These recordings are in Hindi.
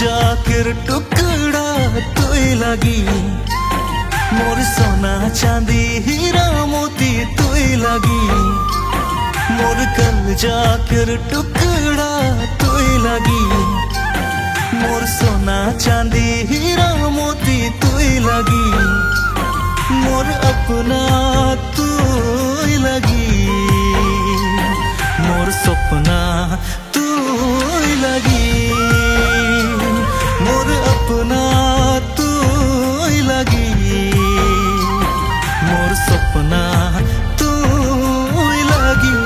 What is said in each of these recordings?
जाकर टुकड़ा तुई लगी मोर सोना चांदी हीरा मोती तुई लगी मोर कल जाकर टुकड़ा तुई लगी मोर सोना चांदी हीरा मोती तुई लगी मोर अपना तुई लगी मोर सपना तुई लगी मोर अपना तुई लगी मोर सपना तुई लगी।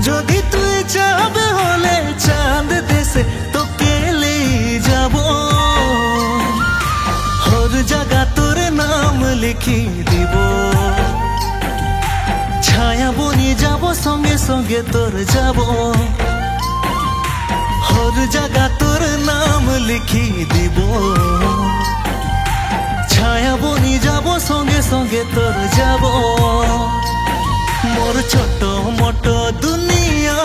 যদি তুই যাবে হলে চাঁদ দেশে তোকে লেই যাব হর জায়গা তোর নাম লিখি দিব ছায়া বনি যাব সঙ্গে সঙ্গে তোর যাব হর জায়গা তোর নাম লিখি দিব ছায়া বনি যাব সঙ্গে সঙ্গে তোর যাব मोर छोटो मोटो दुनिया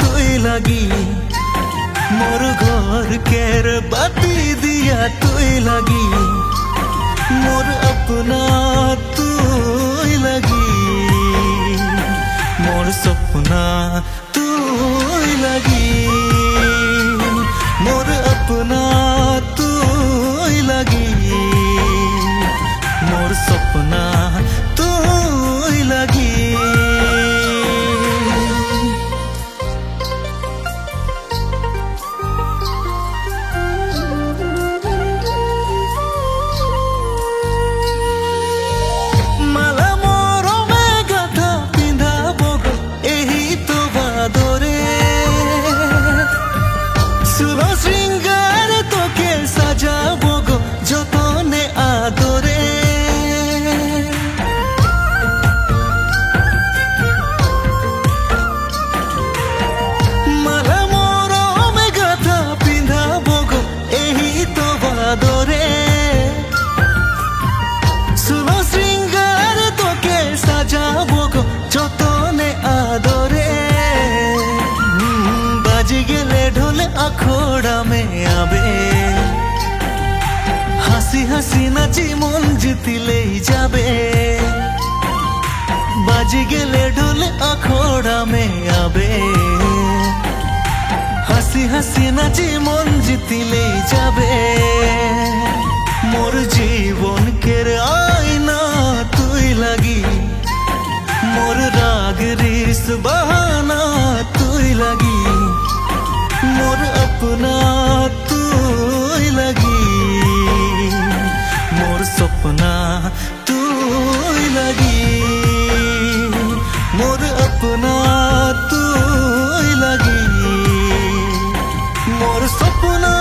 तुई लगी मोर घर केर बाती दिया तुई लगी मोर अपना तुई लगी मोर सपना तुई लगी मोर अपना तुई लगी मोर सपना तुई लगी। अखोड़ा में आबे हसी हसी नाची मन जीती ले जाबे बाजी गेले ढोल अखोड़ा में आबे हसी हसी नाची मन जीती ले जाबे मोर जीवन केर आईना तुई लगी मोर राग रिस बहाना तुई लगी मोर अपना तुई लगी मोर सपना तुई लगी मोर अपना तुई लगी मोर सपना